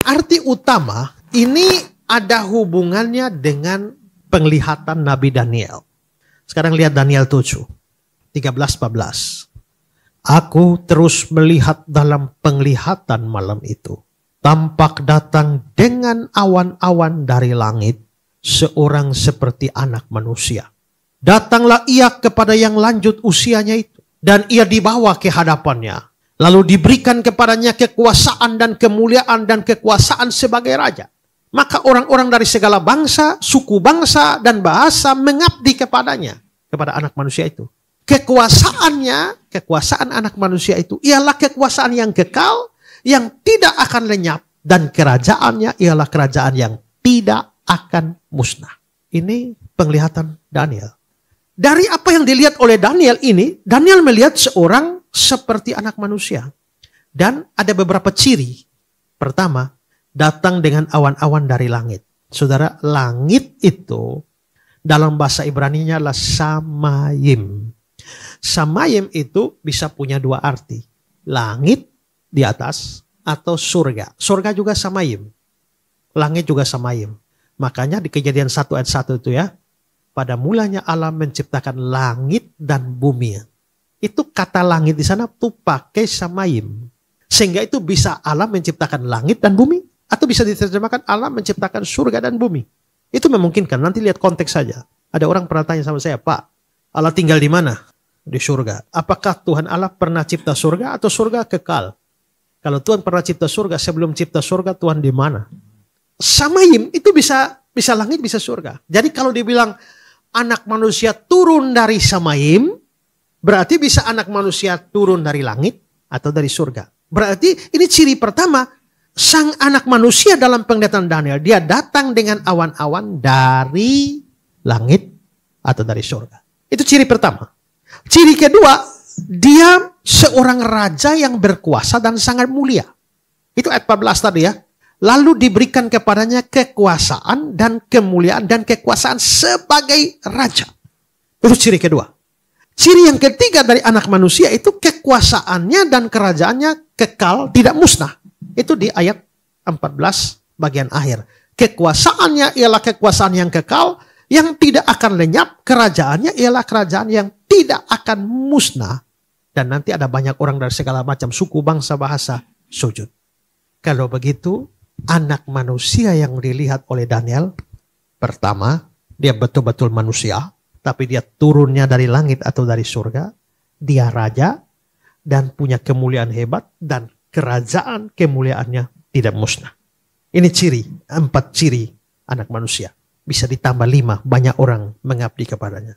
arti utama ini ada hubungannya dengan penglihatan Nabi Daniel. Sekarang lihat Daniel 7, 13-14. Aku terus melihat dalam penglihatan malam itu. Tampak datang dengan awan-awan dari langit, seorang seperti anak manusia. Datanglah ia kepada yang lanjut usianya itu, dan ia dibawa ke hadapannya. Lalu diberikan kepadanya kekuasaan dan kemuliaan dan kekuasaan sebagai raja. Maka orang-orang dari segala bangsa, suku bangsa, dan bahasa mengabdi kepadanya, kepada anak manusia itu. Kekuasaannya, kekuasaan anak manusia itu ialah kekuasaan yang kekal, yang tidak akan lenyap, dan kerajaannya ialah kerajaan yang tidak akan musnah. Ini penglihatan Daniel. Dari apa yang dilihat oleh Daniel ini, Daniel melihat seorang seperti anak manusia. Dan ada beberapa ciri. Pertama, datang dengan awan-awan dari langit. Saudara, langit itu dalam bahasa Ibrani-nya adalah samayim. Samayim itu bisa punya dua arti. Langit di atas atau surga. Surga juga samayim. Langit juga samayim. Makanya di Kejadian 1 ayat 1 itu ya. Pada mulanya Allah menciptakan langit dan bumi. Itu kata langit di sana tuh pakai samayim. Sehingga itu bisa Allah menciptakan langit dan bumi. Atau bisa diterjemahkan Allah menciptakan surga dan bumi. Itu memungkinkan. Nanti lihat konteks saja. Ada orang pernah tanya sama saya, Pak, Allah tinggal di mana? Di surga. Apakah Tuhan Allah pernah cipta surga atau surga kekal? Kalau Tuhan pernah cipta surga, sebelum cipta surga Tuhan di mana? Samayim itu bisa langit, bisa surga. Jadi kalau dibilang anak manusia turun dari samayim, berarti bisa anak manusia turun dari langit atau dari surga. Berarti ini ciri pertama, sang anak manusia dalam penglihatan Daniel, dia datang dengan awan-awan dari langit atau dari surga. Itu ciri pertama. Ciri kedua, dia seorang raja yang berkuasa dan sangat mulia. Itu ayat 14 tadi ya. Lalu diberikan kepadanya kekuasaan dan kemuliaan dan kekuasaan sebagai raja. Itu ciri kedua. Ciri yang ketiga dari anak manusia itu kekuasaannya dan kerajaannya kekal, tidak musnah. Itu di ayat 14 bagian akhir. Kekuasaannya ialah kekuasaan yang kekal, yang tidak akan lenyap. Kerajaannya ialah kerajaan yang tidak akan musnah. Dan nanti ada banyak orang dari segala macam suku, bangsa, bahasa sujud. Kalau begitu, anak manusia yang dilihat oleh Daniel, pertama, dia betul-betul manusia, tapi dia turunnya dari langit atau dari surga. Dia raja dan punya kemuliaan hebat, dan kerajaan kemuliaannya tidak musnah. Ini ciri, 4 ciri anak manusia. Bisa ditambah 5, banyak orang mengabdi kepadanya.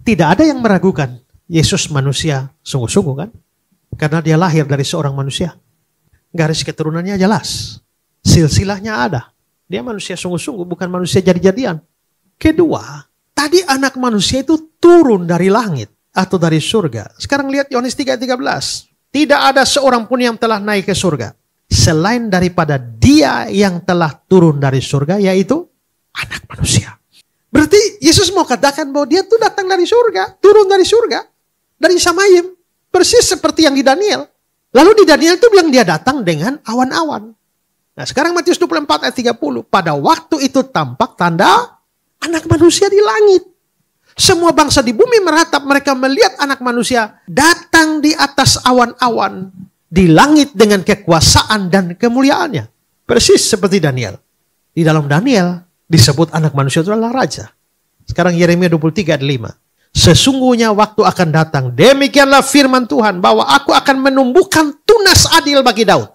Tidak ada yang meragukan Yesus manusia sungguh-sungguh kan? Karena dia lahir dari seorang manusia. Garis keturunannya jelas. Silsilahnya ada. Dia manusia sungguh-sungguh, bukan manusia jadi-jadian. Kedua, tadi anak manusia itu turun dari langit atau dari surga. Sekarang lihat Yohanes 3:13. Tidak ada seorang pun yang telah naik ke surga selain daripada dia yang telah turun dari surga, yaitu anak manusia. Berarti Yesus mau katakan bahwa dia tuh datang dari surga, turun dari surga, dari samayim. Persis seperti yang di Daniel. Lalu di Daniel itu bilang dia datang dengan awan-awan. Nah sekarang Matius 24 ayat 30. Pada waktu itu tampak tanda anak manusia di langit. Semua bangsa di bumi meratap, mereka melihat anak manusia datang di atas awan-awan di langit dengan kekuasaan dan kemuliaannya. Persis seperti Daniel. Di dalam Daniel disebut anak manusia itu adalah raja. Sekarang Yeremia 23 ayat 5. Sesungguhnya waktu akan datang, demikianlah firman Tuhan, bahwa aku akan menumbuhkan tunas adil bagi Daud.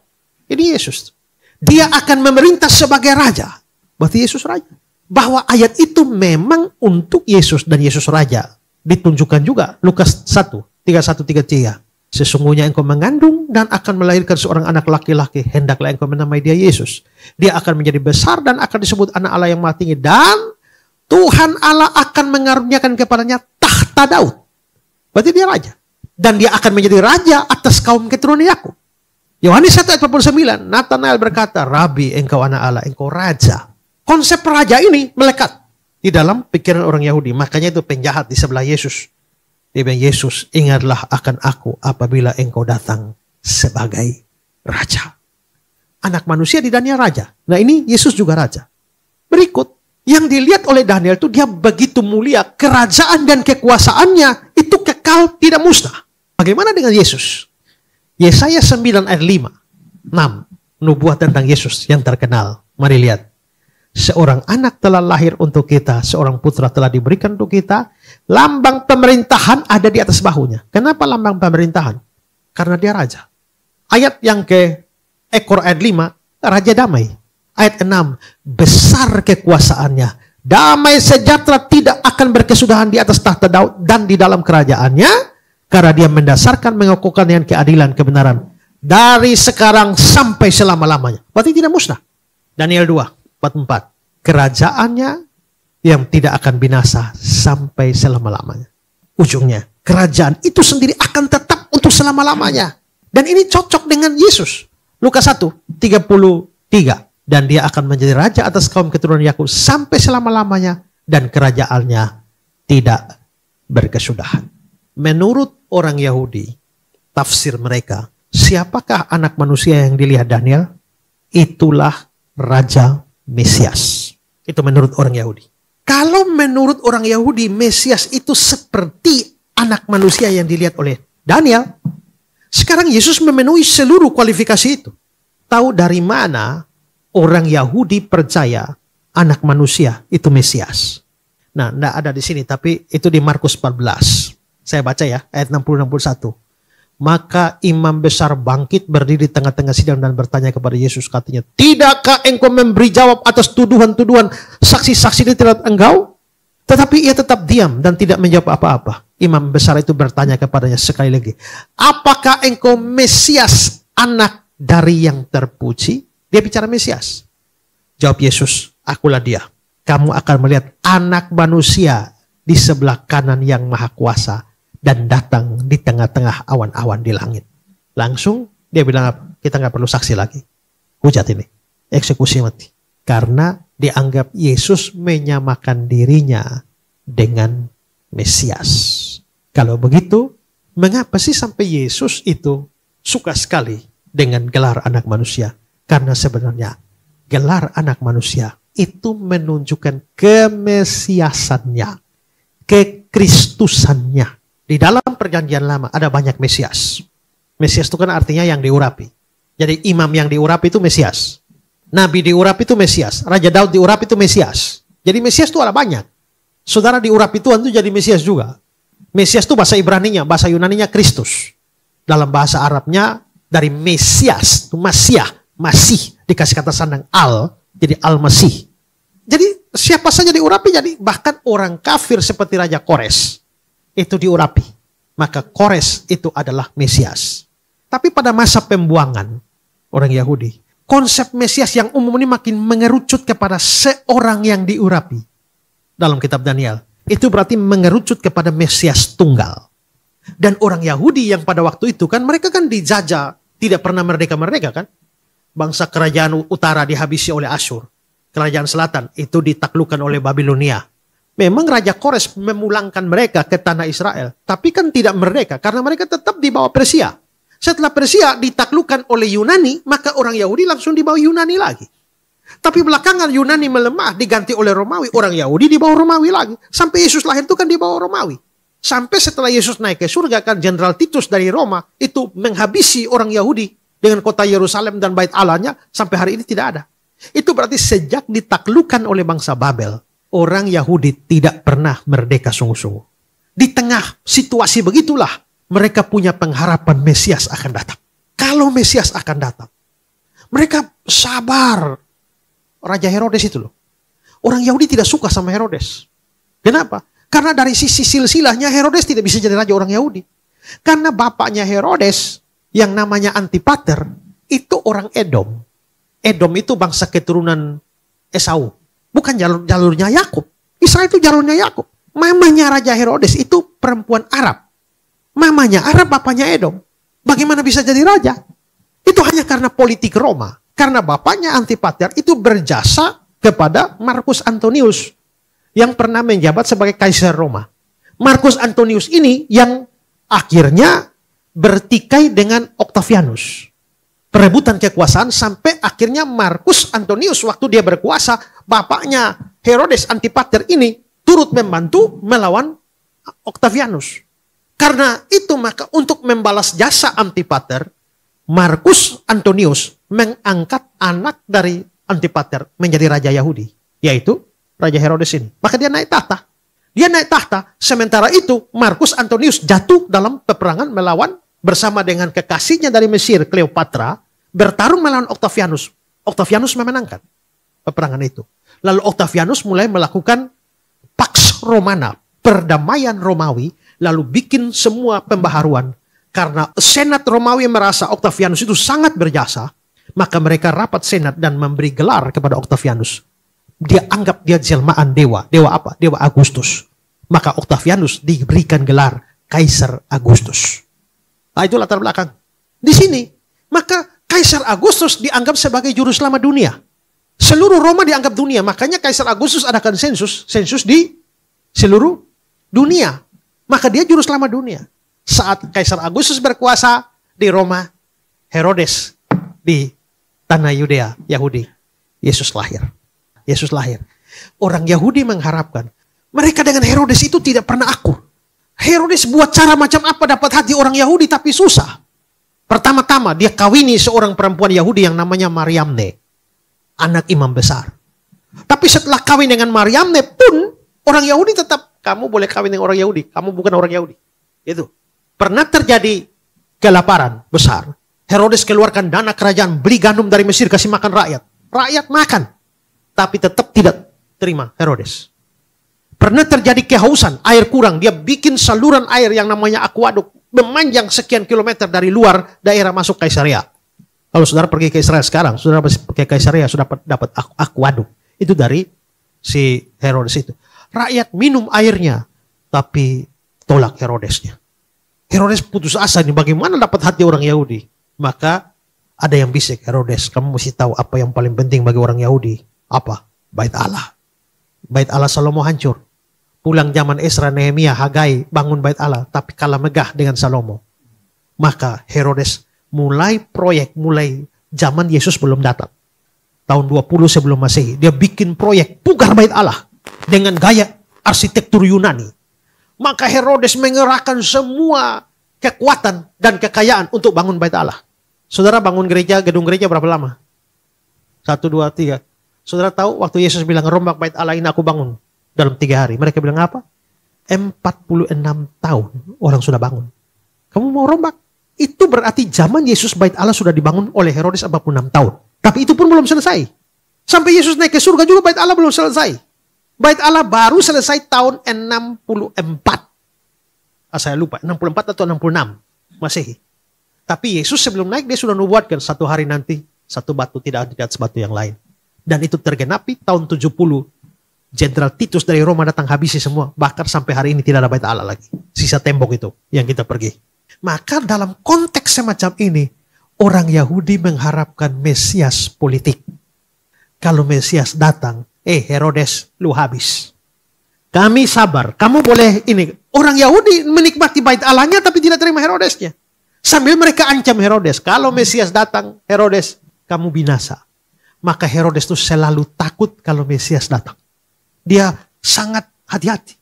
Ini Yesus. Dia akan memerintah sebagai raja. Berarti Yesus raja. Bahwa ayat itu memang untuk Yesus dan Yesus raja. Ditunjukkan juga Lukas 1, 31-33. Sesungguhnya engkau mengandung dan akan melahirkan seorang anak laki-laki. Hendaklah engkau menamai dia Yesus. Dia akan menjadi besar dan akan disebut anak Allah yang maha tinggi. Dan Tuhan Allah akan mengaruniakan kepadanya tahta Daud. Berarti dia raja. Dan dia akan menjadi raja atas kaum keturunan Yakub. Yohanes 1 ayat 49. Nathanael berkata, Rabi, engkau anak Allah, engkau raja. Konsep raja ini melekat di dalam pikiran orang Yahudi. Makanya itu penjahat di sebelah Yesus. Dia bilang, Yesus, ingatlah akan aku apabila engkau datang sebagai raja. Anak manusia di Daniel raja. Nah ini Yesus juga raja. Berikut, yang dilihat oleh Daniel itu dia begitu mulia. Kerajaan dan kekuasaannya itu kekal tidak musnah. Bagaimana dengan Yesus? Yesaya 9 ayat 5. 6. Nubuat tentang Yesus yang terkenal. Mari lihat. Seorang anak telah lahir untuk kita. Seorang putra telah diberikan untuk kita. Lambang pemerintahan ada di atas bahunya. Kenapa lambang pemerintahan? Karena dia raja. Ayat yang ke ekor ayat 5. Raja damai. Ayat 6. Besar kekuasaannya. Damai sejahtera tidak akan berkesudahan di atas tahta Daud dan di dalam kerajaannya. Karena dia mendasarkan mengokohkan dengan keadilan kebenaran. Dari sekarang sampai selama-lamanya. Berarti tidak musnah. Daniel 2. 44. Kerajaannya yang tidak akan binasa sampai selama-lamanya. Ujungnya, kerajaan itu sendiri akan tetap untuk selama-lamanya. Dan ini cocok dengan Yesus. Lukas 1, 33. Dan dia akan menjadi raja atas kaum keturunan Yakub sampai selama-lamanya. Dan kerajaannya tidak berkesudahan. Menurut orang Yahudi, tafsir mereka, siapakah anak manusia yang dilihat Daniel? Itulah Raja Mesias. Itu menurut orang Yahudi. Kalau menurut orang Yahudi, Mesias itu seperti anak manusia yang dilihat oleh Daniel. Sekarang Yesus memenuhi seluruh kualifikasi itu. Tahu dari mana orang Yahudi percaya anak manusia itu Mesias? Nah, tidak ada di sini, tapi itu di Markus 14. Saya baca ya, ayat 60-61. Maka imam besar bangkit berdiri di tengah-tengah sidang dan bertanya kepada Yesus, katanya, tidakkah engkau memberi jawab atas tuduhan-tuduhan saksi-saksi ini terhadap engkau? Tetapi ia tetap diam dan tidak menjawab apa-apa. Imam besar itu bertanya kepadanya sekali lagi, apakah engkau Mesias, anak dari yang terpuji? Dia bicara Mesias. Jawab Yesus, akulah dia. Kamu akan melihat anak manusia di sebelah kanan yang maha kuasa dan datang di tengah-tengah awan-awan di langit. Langsung dia bilang, kita nggak perlu saksi lagi. Hujat ini, eksekusi mati. Karena dianggap Yesus menyamakan dirinya dengan Mesias. Kalau begitu, mengapa sih sampai Yesus itu suka sekali dengan gelar anak manusia? Karena sebenarnya gelar anak manusia itu menunjukkan kemesiasannya, kekristusannya. Di dalam perjanjian lama ada banyak Mesias. Mesias itu kan artinya yang diurapi. Jadi imam yang diurapi itu Mesias. Nabi diurapi itu Mesias. Raja Daud diurapi itu Mesias. Jadi Mesias itu ada banyak. Saudara diurapi Tuhan itu jadi Mesias juga. Mesias itu bahasa Ibraninya, bahasa Yunaninya Kristus. Dalam bahasa Arabnya dari Mesias, itu Masiah, Masih, dikasih kata sandang al, jadi Al-Masih. Jadi siapa saja diurapi, jadi bahkan orang kafir seperti Raja Kores itu diurapi. Maka Kores itu adalah Mesias. Tapi pada masa pembuangan orang Yahudi, konsep Mesias yang umum ini makin mengerucut kepada seorang yang diurapi. Dalam kitab Daniel, itu berarti mengerucut kepada Mesias tunggal. Dan orang Yahudi yang pada waktu itu kan mereka kan dijajah, tidak pernah merdeka-merdeka kan. Bangsa kerajaan utara dihabisi oleh Asyur. Kerajaan selatan itu ditaklukkan oleh Babilonia. Memang Raja Kores memulangkan mereka ke tanah Israel. Tapi kan tidak merdeka karena mereka tetap di bawah Persia. Setelah Persia ditaklukkan oleh Yunani, maka orang Yahudi langsung di bawah Yunani lagi. Tapi belakangan Yunani melemah, diganti oleh Romawi. Orang Yahudi di bawah Romawi lagi. Sampai Yesus lahir itu kan di bawah Romawi. Sampai setelah Yesus naik ke surga kan Jenderal Titus dari Roma itu menghabisi orang Yahudi dengan kota Yerusalem dan bait Allahnya sampai hari ini tidak ada. Itu berarti sejak ditaklukkan oleh bangsa Babel, orang Yahudi tidak pernah merdeka sungguh-sungguh. Di tengah situasi begitulah mereka punya pengharapan Mesias akan datang. Kalau Mesias akan datang, mereka sabar. Raja Herodes itu loh. Orang Yahudi tidak suka sama Herodes. Kenapa? Karena dari sisi silsilahnya Herodes tidak bisa jadi raja orang Yahudi. Karena bapaknya Herodes yang namanya Antipater itu orang Edom. Edom itu bangsa keturunan Esau. Bukan jalurnya Yakub. Israel itu jalurnya Yakub. Mamanya Raja Herodes itu perempuan Arab. Mamanya Arab, bapaknya Edom. Bagaimana bisa jadi raja? Itu hanya karena politik Roma. Karena bapaknya Antipater itu berjasa kepada Marcus Antonius yang pernah menjabat sebagai kaisar Roma. Marcus Antonius ini yang akhirnya bertikai dengan Octavianus. perebutan kekuasaan sampai akhirnya Markus Antonius waktu dia berkuasa, bapaknya Herodes Antipater ini turut membantu melawan Octavianus. Karena itu maka untuk membalas jasa Antipater, Markus Antonius mengangkat anak dari Antipater menjadi raja Yahudi, yaitu Raja Herodes ini. Maka dia naik tahta. Dia naik tahta, sementara itu Markus Antonius jatuh dalam peperangan melawan bersama dengan kekasihnya dari Mesir, Cleopatra, bertarung melawan Octavianus. Octavianus memenangkan peperangan itu. Lalu Octavianus mulai melakukan Pax Romana, perdamaian Romawi, lalu bikin semua pembaharuan. Karena Senat Romawi merasa Octavianus itu sangat berjasa, maka mereka rapat Senat dan memberi gelar kepada Octavianus. Dia anggap dia jelmaan dewa. Dewa apa? Dewa Agustus. Maka Octavianus diberikan gelar Kaisar Agustus. Nah, itu latar belakang. Di sini, maka Kaisar Agustus dianggap sebagai juru selamat dunia. Seluruh Roma dianggap dunia. Makanya Kaisar Agustus adakan sensus di seluruh dunia. Maka dia juru selamat dunia. Saat Kaisar Agustus berkuasa di Roma, Herodes di tanah Yudea, Yahudi, Yesus lahir. Yesus lahir. Orang Yahudi mengharapkan, mereka dengan Herodes itu tidak pernah akur. Herodes buat cara macam apa dapat hati orang Yahudi tapi susah. Pertama-tama dia kawini seorang perempuan Yahudi yang namanya Mariamne, anak imam besar. Tapi setelah kawin dengan Mariamne pun orang Yahudi tetap, kamu boleh kawin dengan orang Yahudi, kamu bukan orang Yahudi. Itu. Pernah terjadi kelaparan besar. Herodes keluarkan dana kerajaan, beli gandum dari Mesir, kasih makan rakyat. Rakyat makan. Tapi tetap tidak terima Herodes. Pernah terjadi kehausan, air kurang. Dia bikin saluran air yang namanya aquaduk, memanjang sekian kilometer dari luar daerah masuk Kaisarea. Kalau saudara pergi ke Israel sekarang, saudara pergi ke Kaisarea, sudah dapat aquaduk. Itu dari si Herodes itu. Rakyat minum airnya, tapi tolak Herodesnya. Herodes putus asa nih, bagaimana dapat hati orang Yahudi. Maka ada yang bisik, Herodes, kamu mesti tahu apa yang paling penting bagi orang Yahudi. Apa? Bait Allah. Bait Allah Salomo hancur. Pulang zaman Esra, Nehemia, Hagai bangun bait Allah, tapi kalah megah dengan Salomo. Maka Herodes mulai zaman Yesus belum datang. Tahun 20 sebelum Masehi, dia bikin proyek pugar bait Allah dengan gaya arsitektur Yunani. Maka Herodes mengerahkan semua kekuatan dan kekayaan untuk bangun bait Allah. Saudara bangun gereja, gedung gereja berapa lama? 1, 2, 3. Saudara tahu waktu Yesus bilang rombak bait Allah ini aku bangun dalam 3 hari. Mereka bilang apa? 46 tahun orang sudah bangun. Kamu mau rombak? Itu berarti zaman Yesus bait Allah sudah dibangun oleh Herodes 46 tahun. Tapi itu pun belum selesai. Sampai Yesus naik ke surga juga bait Allah belum selesai. Bait Allah baru selesai tahun 64. Saya lupa 64 atau 66 Masehi. Tapi Yesus sebelum naik dia sudah nubuatkan satu hari nanti satu batu tidak di atas batu yang lain. Dan itu tergenapi tahun 70. Jenderal Titus dari Roma datang habisi semua. Bahkan sampai hari ini tidak ada bait Allah lagi. Sisa tembok itu yang kita pergi. Maka dalam konteks semacam ini, orang Yahudi mengharapkan Mesias politik. Kalau Mesias datang, Herodes, lu habis. Kami sabar, kamu boleh ini. Orang Yahudi menikmati bait Allahnya tapi tidak terima Herodesnya. Sambil mereka ancam Herodes, kalau Mesias datang, Herodes, kamu binasa. Maka Herodes itu selalu takut kalau Mesias datang. Dia sangat hati-hati.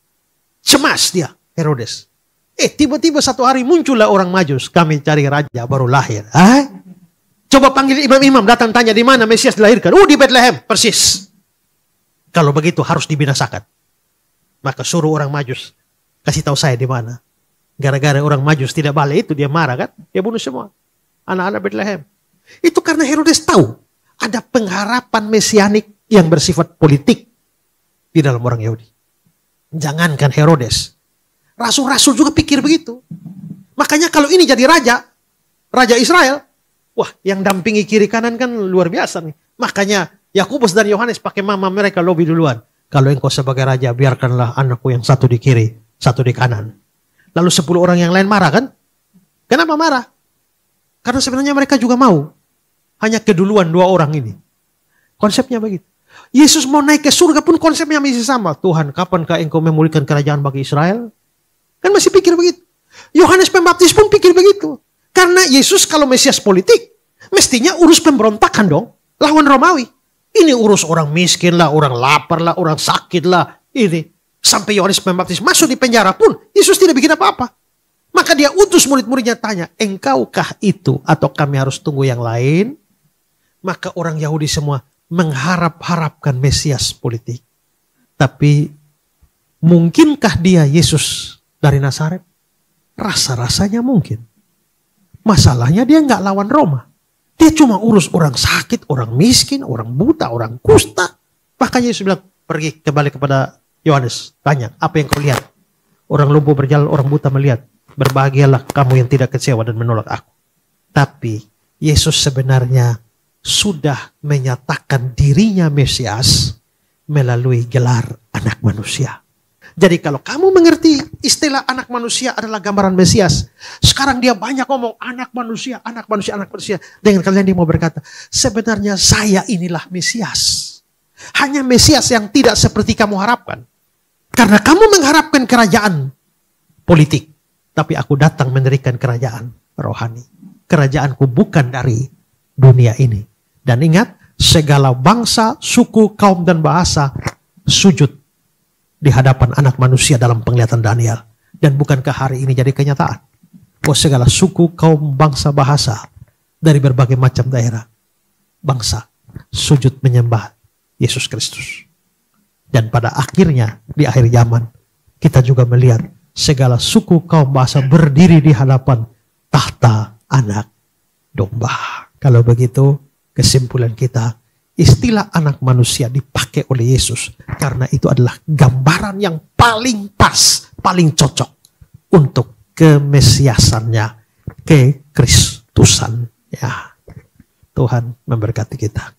Cemas dia, Herodes. Tiba-tiba satu hari muncullah orang Majus. Kami cari raja baru lahir. Coba panggil imam-imam datang tanya di mana Mesias dilahirkan. Di Bethlehem, persis. Kalau begitu harus dibinasakan. Maka suruh orang Majus kasih tahu saya di mana. Gara-gara orang Majus tidak balik itu dia marah kan. Dia bunuh semua anak-anak Bethlehem. Itu karena Herodes tahu ada pengharapan mesianik yang bersifat politik di dalam orang Yahudi. Jangankan Herodes, rasul-rasul juga pikir begitu. Makanya kalau ini jadi raja Israel, wah yang dampingi kiri kanan kan luar biasa nih. Makanya Yakobus dan Yohanes pakai mama mereka lobby duluan. Kalau engkau sebagai raja, biarkanlah anakku yang satu di kiri, satu di kanan. Lalu 10 orang yang lain marah kan? Kenapa marah? Karena sebenarnya mereka juga mau. Hanya keduluan 2 orang ini. Konsepnya begitu. Yesus mau naik ke surga pun konsepnya masih sama. Tuhan, kapankah engkau memulihkan kerajaan bagi Israel? Kan masih pikir begitu. Yohanes Pembaptis pun pikir begitu. Karena Yesus kalau Mesias politik, Mestinya urus pemberontakan dong. Lawan Romawi. Ini urus orang miskin lah, orang lapar lah, orang sakit lah. Ini. Sampai Yohanes Pembaptis masuk di penjara pun, Yesus tidak bikin apa-apa. Maka dia utus murid-muridnya tanya, engkaukah itu atau kami harus tunggu yang lain? Maka orang Yahudi semua mengharap-harapkan Mesias politik. Tapi mungkinkah dia Yesus dari Nazaret? Rasa-rasanya mungkin. Masalahnya dia nggak lawan Roma. Dia cuma urus orang sakit, orang miskin, orang buta, orang kusta. Makanya Yesus bilang, pergi kembali kepada Yohanes. Tanya, apa yang kau lihat? Orang lumpuh berjalan, orang buta melihat. Berbahagialah kamu yang tidak kecewa dan menolak aku. Tapi Yesus sebenarnya sudah menyatakan dirinya Mesias melalui gelar anak manusia. Jadi kalau kamu mengerti istilah anak manusia adalah gambaran Mesias. Sekarang dia banyak ngomong anak manusia, anak manusia, anak manusia. Dengan kalian dia mau berkata, sebenarnya saya inilah Mesias. Hanya Mesias yang tidak seperti kamu harapkan. Karena kamu mengharapkan kerajaan politik. Tapi aku datang mendirikan kerajaan rohani. Kerajaanku bukan dari dunia ini. Dan ingat, segala bangsa, suku, kaum, dan bahasa sujud di hadapan anak manusia dalam penglihatan Daniel. Dan bukankah hari ini jadi kenyataan? Bahwa segala suku, kaum, bangsa, bahasa dari berbagai macam daerah, bangsa sujud menyembah Yesus Kristus. Dan pada akhirnya, di akhir zaman, kita juga melihat segala suku, kaum, bahasa berdiri di hadapan tahta anak domba. Kalau begitu, kesimpulan kita, istilah anak manusia dipakai oleh Yesus karena itu adalah gambaran yang paling pas, paling cocok untuk kemesiasannya, kekristusannya. Tuhan memberkati kita.